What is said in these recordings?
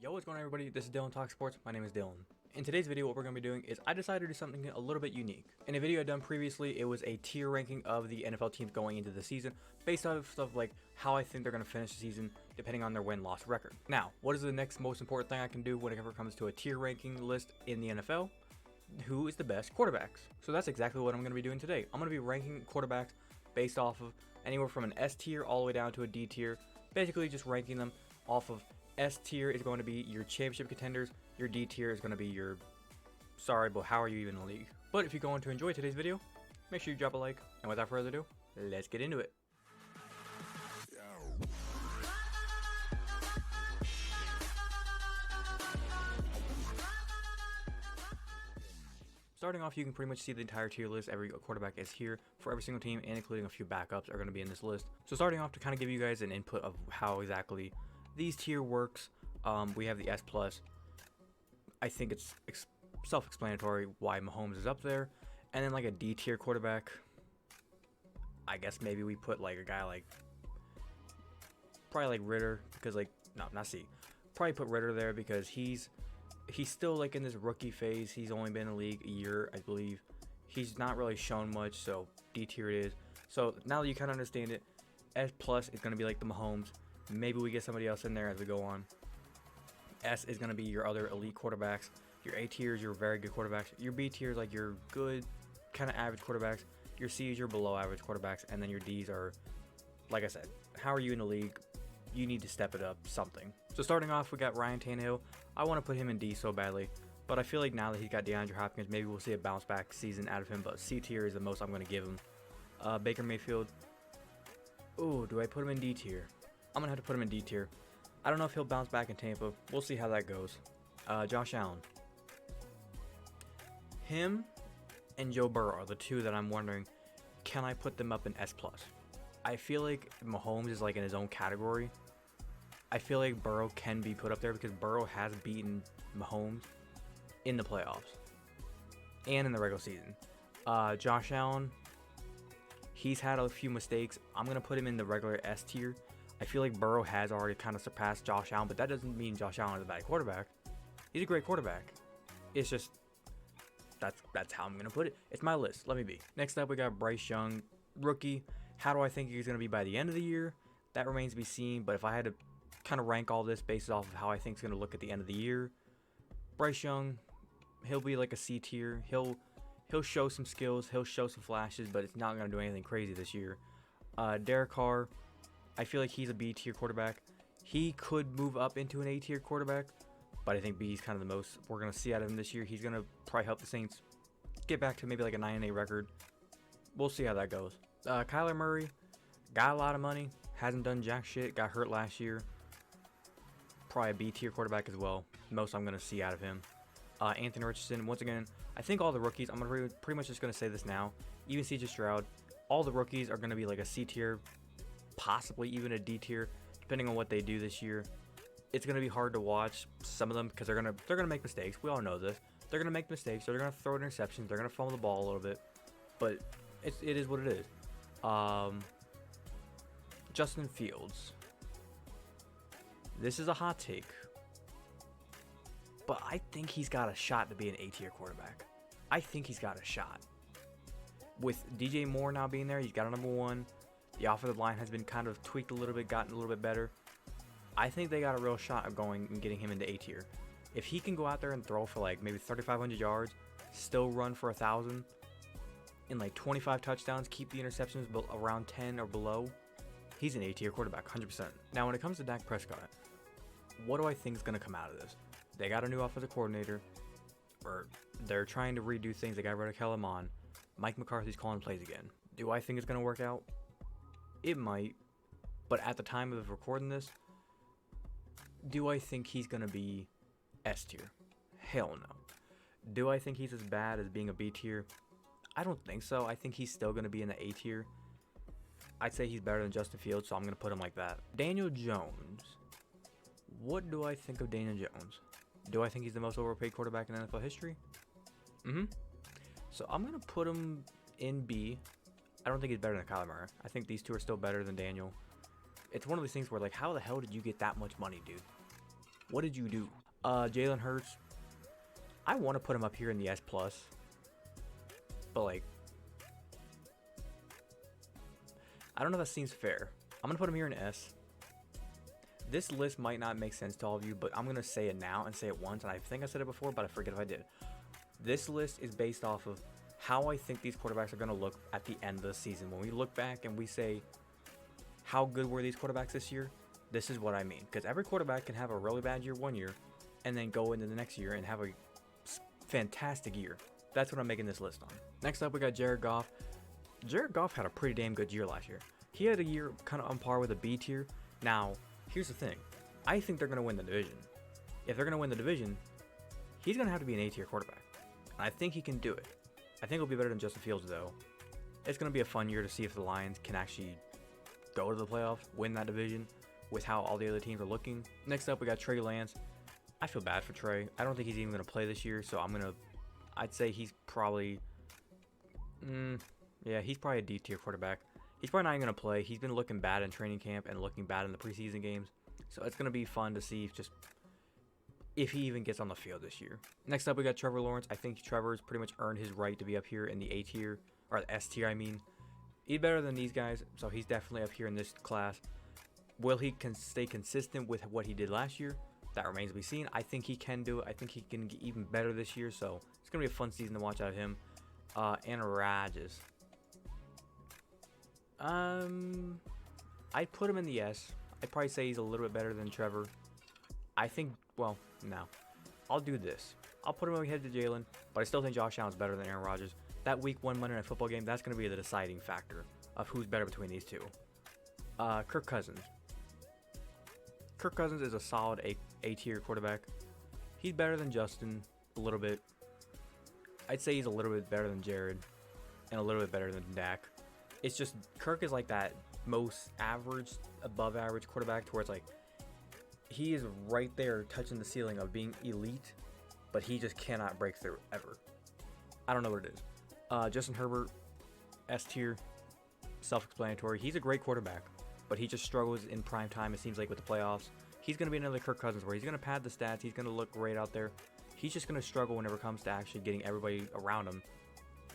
Yo, what's going on, everybody? This is Dylan Talk Sports. My name is Dylan. In today's video, what we're going to be doing is I decided to do something a little bit unique. In a video I've done previously, it was a tier ranking of the NFL teams going into the season based off of stuff like how I think they're going to finish the season depending on their win-loss record. Now, what is the next most important thing I can do whenever it comes to a tier ranking list in the NFL? Who is the best quarterbacks? So that's exactly what I'm going to be doing today. I'm going to be ranking quarterbacks based off of anywhere from an S tier all the way down to a D tier, basically just ranking them off of S tier is going to be your championship contenders. Your D tier is going to be your, sorry, but how are you even in the league? But if you're going to enjoy today's video, make sure you drop a like. And without further ado, let's get into it. Starting off, you can pretty much see the entire tier list. Every quarterback is here for every single team, and including a few backups are going to be in this list. So starting off, to kind of give you guys an input of how exactly these tier works, we have the S plus. I think it's self-explanatory why Mahomes is up there, and then like a D tier quarterback. I guess maybe we put like a guy like probably like Ritter, because like no, not C. Probably put Ritter there because he's still like in this rookie phase. He's only been in the league a year, I believe. He's not really shown much, so D tier it is. So now that you kind of understand it, S plus is going to be like the Mahomes. Maybe we get somebody else in there as we go on. S is going to be your other elite quarterbacks. Your A tier is your very good quarterbacks. Your B tier is like your good, kind of average quarterbacks. Your C is your below average quarterbacks. And then your Ds are, like I said, how are you in the league? You need to step it up something. So starting off, we got Ryan Tannehill. I want to put him in D so badly, but I feel like now that he's got DeAndre Hopkins, maybe we'll see a bounce back season out of him. But C tier is the most I'm going to give him. Baker Mayfield. Ooh, do I put him in D tier? I'm going to have to put him in D tier. I don't know if he'll bounce back in Tampa. We'll see how that goes. Josh Allen. Him and Joe Burrow are the two that I'm wondering, can I put them up in S+? I feel like Mahomes is like in his own category. I feel like Burrow can be put up there because Burrow has beaten Mahomes in the playoffs and in the regular season. Josh Allen, he's had a few mistakes. I'm going to put him in the regular S tier. I feel like Burrow has already kind of surpassed Josh Allen, but that doesn't mean Josh Allen is a bad quarterback. He's a great quarterback. It's just, that's how I'm going to put it. It's my list. Let me be. Next up, we got Bryce Young, rookie. How do I think he's going to be by the end of the year? That remains to be seen, but if I had to kind of rank all this based off of how I think it's going to look at the end of the year, Bryce Young, he'll be like a C tier. He'll show some skills. He'll show some flashes, but it's not going to do anything crazy this year. Derek Carr, I feel like he's a B tier quarterback. He could move up into an A tier quarterback, but I think B is kind of the most we're going to see out of him this year. He's going to probably help the Saints get back to maybe like a 9-8 record. We'll see how that goes. Kyler Murray, got a lot of money, hasn't done jack shit, got hurt last year. Probably a B tier quarterback as well. Most I'm going to see out of him. Anthony Richardson, once again, I think all the rookies, I'm pretty much just going to say this now, even CJ Stroud, all the rookies are going to be like a C tier, possibly even a D tier, depending on what they do this year. It's going to be hard to watch some of them because they're going to make mistakes. We all know this. They're going to make mistakes. So they're going to throw interceptions. They're going to fumble the ball a little bit. But it is what it is. Justin Fields. This is a hot take, but I think he's got a shot to be an A tier quarterback. I think he's got a shot. With DJ Moore now being there, he's got a number one. The offensive line has been kind of tweaked a little bit, gotten a little bit better. I think they got a real shot of going and getting him into A tier. If he can go out there and throw for like maybe 3,500 yards, still run for 1,000, and like 25 touchdowns, keep the interceptions around 10 or below, he's an A tier quarterback, 100%. Now, when it comes to Dak Prescott, what do I think is going to come out of this? They got a new offensive coordinator, or they're trying to redo things. They got rid of Kellen Mond. Mike McCarthy's calling plays again. Do I think it's going to work out? It might, but at the time of recording this, do I think he's going to be S tier? Hell no. Do I think he's as bad as being a B tier? I don't think so. I think he's still going to be in the A tier. I'd say he's better than Justin Fields, so I'm going to put him like that. Daniel Jones. What do I think of Daniel Jones? Do I think he's the most overpaid quarterback in NFL history? So I'm going to put him in B. I don't think he's better than Kyler Murray. I think these two are still better than Daniel. It's one of these things where, like, how the hell did you get that much money, dude? What did you do? Jalen Hurts. I want to put him up here in the S plus, but like, I don't know if that seems fair. I'm gonna put him here in S. This list might not make sense to all of you, but I'm gonna say it now and say it once, and I think I said it before, but I forget if I did. This list is based off of how I think these quarterbacks are gonna look at the end of the season. When we look back and we say, how good were these quarterbacks this year? This is what I mean. Because every quarterback can have a really bad year one year, and then go into the next year and have a fantastic year. That's what I'm making this list on. Next up, we got Jared Goff. Jared Goff had a pretty damn good year last year. He had a year kind of on par with a B tier. Now, here's the thing. I think they're going to win the division. If they're going to win the division, he's going to have to be an A tier quarterback. And I think he can do it. I think he'll be better than Justin Fields, though. It's going to be a fun year to see if the Lions can actually go to the playoffs, win that division, with how all the other teams are looking. Next up, we got Trey Lance. I feel bad for Trey. I don't think he's even going to play this year, so I'd say he's probably, he's probably a D tier quarterback. He's probably not even going to play. He's been looking bad in training camp and looking bad in the preseason games, so it's going to be fun to see if he even gets on the field this year. Next up, we got Trevor Lawrence. I think Trevor's pretty much earned his right to be up here in the A tier, or the S tier, I mean. He's better than these guys, so he's definitely up here in this class. Will he stay consistent with what he did last year? That remains to be seen. I think he can do it. I think he can get even better this year, so it's going to be a fun season to watch out of him. And Rodgers. I'd put him in the S. I'd probably say he's a little bit better than Trevor. I think, well, no. I'll do this. I'll put him ahead to Jalen, but I still think Josh Allen's better than Aaron Rodgers. That week 1 Monday Night Football game, that's going to be the deciding factor of who's better between these two. Kirk Cousins. Kirk Cousins is a solid A-tier quarterback. He's better than Justin a little bit. I'd say he's a little bit better than Jared and a little bit better than Dak. It's just Kirk is like that most average, above average quarterback to where it's like he is right there touching the ceiling of being elite, but he just cannot break through ever. I don't know what it is. Justin Herbert, S tier, self-explanatory. He's a great quarterback, but he just struggles in prime time, it seems like, with the playoffs. He's going to be another Kirk Cousins where he's going to pad the stats. He's going to look great out there. He's just going to struggle whenever it comes to actually getting everybody around him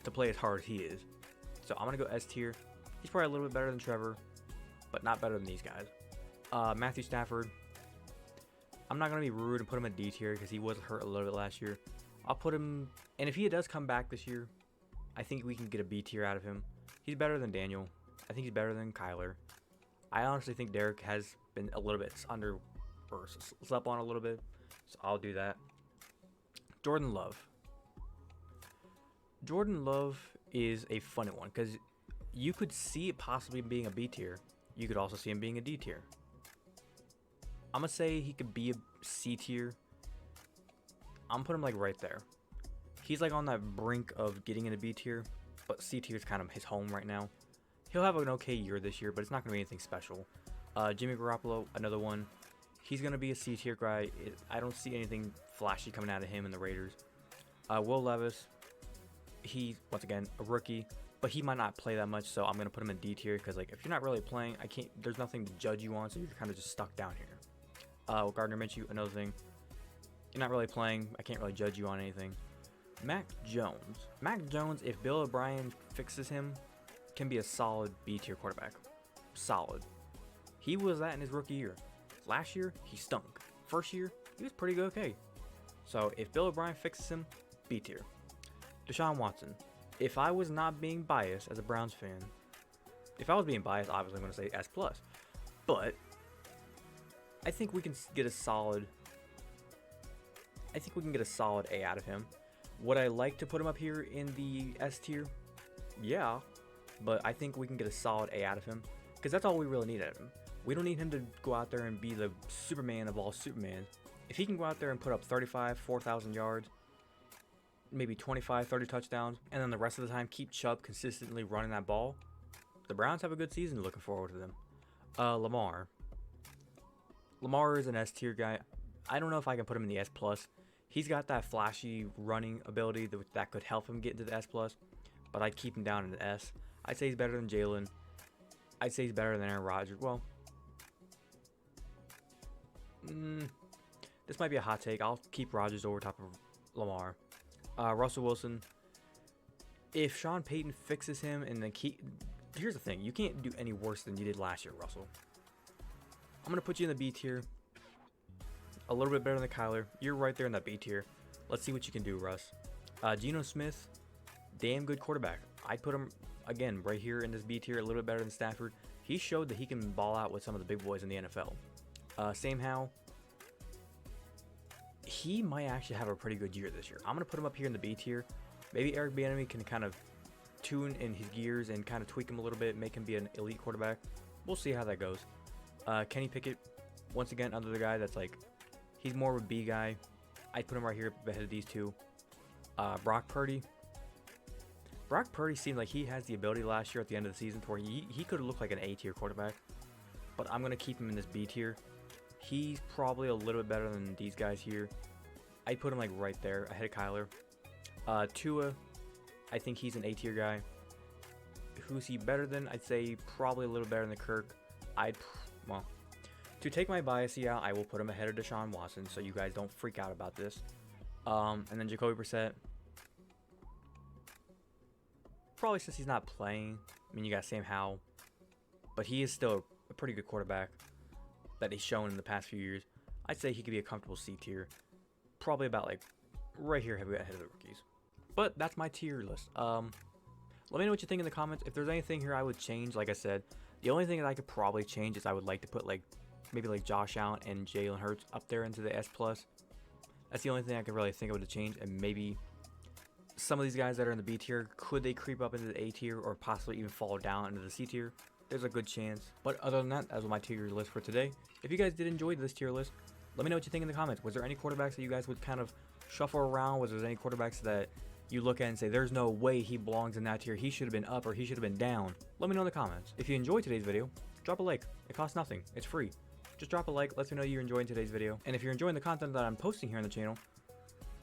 to play as hard as he is. So I'm going to go S tier. He's probably a little bit better than Trevor, but not better than these guys. Matthew Stafford. I'm not going to be rude and put him in D tier because he was hurt a little bit last year. I'll put him, and if he does come back this year, I think we can get a B tier out of him. He's better than Daniel. I think he's better than Kyler. I honestly think Derek has been a little bit under or slept on a little bit, so I'll do that. Jordan Love. Jordan Love is a funny one because you could see it possibly being a B tier. You could also see him being a D tier. I'm going to say he could be a C tier. I'm going to put him like right there. He's like on that brink of getting in a B tier, but C tier is kind of his home right now. He'll have an okay year this year, but it's not going to be anything special. Jimmy Garoppolo, another one. He's going to be a C tier guy. I don't see anything flashy coming out of him and the Raiders. Will Levis, he's, once again, a rookie, but he might not play that much, so I'm going to put him in D tier because, like, if you're not really playing, there's nothing to judge you on, so you're kind of just stuck down here. Gardner Minshew, another thing. You're not really playing. I can't really judge you on anything. Mac Jones. Mac Jones, if Bill O'Brien fixes him, can be a solid B tier quarterback. Solid. He was that in his rookie year. Last year, he stunk. First year, he was pretty good, okay. So if Bill O'Brien fixes him, B tier. Deshaun Watson. If I was not being biased as a Browns fan, if I was being biased, obviously I'm going to say S+. But I think we can get a solid A out of him. Would I like to put him up here in the S tier? Yeah, but I think we can get a solid A out of him because that's all we really need out of him. We don't need him to go out there and be the Superman of all Supermans. If he can go out there and put up 4,000 yards, maybe 25, 30 touchdowns, and then the rest of the time keep Chubb consistently running that ball, the Browns have a good season looking forward to them. Lamar. Lamar is an S tier guy. I don't know if I can put him in the S+. He's got that flashy running ability that could help him get into the S+, but I'd keep him down in the S. I'd say he's better than Jalen. I'd say he's better than Aaron Rodgers. Well, this This might be a hot take. I'll keep Rodgers over top of Lamar. Russell Wilson. If Sean Payton fixes him and then here's the thing. You can't do any worse than you did last year, Russell. I'm going to put you in the B tier. A little bit better than Kyler. You're right there in that B tier. Let's see what you can do, Russ. Geno Smith. Damn good quarterback. I'd put him, again, right here in this B tier. A little bit better than Stafford. He showed that he can ball out with some of the big boys in the NFL. Sam Howell. He might actually have a pretty good year this year. I'm going to put him up here in the B tier. Maybe Eric Bieniemy can kind of tune in his gears and kind of tweak him a little bit, make him be an elite quarterback. We'll see how that goes. Kenny Pickett, once again, another guy that's like, he's more of a B guy. I'd put him right here ahead of these two. Brock Purdy. Brock Purdy seemed like he has the ability last year at the end of the season to where he could have looked like an A tier quarterback. But I'm going to keep him in this B tier. He's probably a little bit better than these guys here. I'd put him like right there ahead of Kyler. Tua, I think he's an A tier guy. Who's he better than? I'd say probably a little better than Kirk. Well, to take my bias out, I will put him ahead of Deshaun Watson, so you guys don't freak out about this. And then Jacoby Brissett. Probably since he's not playing. I mean, you got Sam Howell, but he is still a pretty good quarterback that he's shown in the past few years. I'd say he could be a comfortable C tier. Probably about like right here ahead of the rookies. But that's my tier list. Let me know what you think in the comments. If there's anything here I would change, like I said, the only thing that I could probably change is I would like to put like maybe like Josh Allen and Jalen Hurts up there into the S+. That's the only thing I could really think of to change. And maybe some of these guys that are in the B tier, could they creep up into the A tier or possibly even fall down into the C tier? There's a good chance. But other than that, that was my tier list for today. If you guys did enjoy this tier list, let me know what you think in the comments. Was there any quarterbacks that you guys would kind of shuffle around? Was there any quarterbacks that you look at and say, there's no way he belongs in that tier, he should have been up or he should have been down? Let me know in the comments. If you enjoyed today's video, drop a like. It costs nothing. It's free. Just drop a like. Let me know you're enjoying today's video. And if you're enjoying the content that I'm posting here on the channel,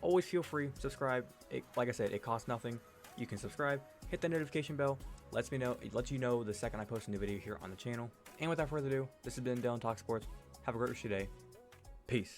always feel free, subscribe. Like I said, it costs nothing. You can subscribe, hit the notification bell. It lets you know the second I post a new video here on the channel. And without further ado, this has been Dylan Talk Sports. Have a great rest of your day. Peace.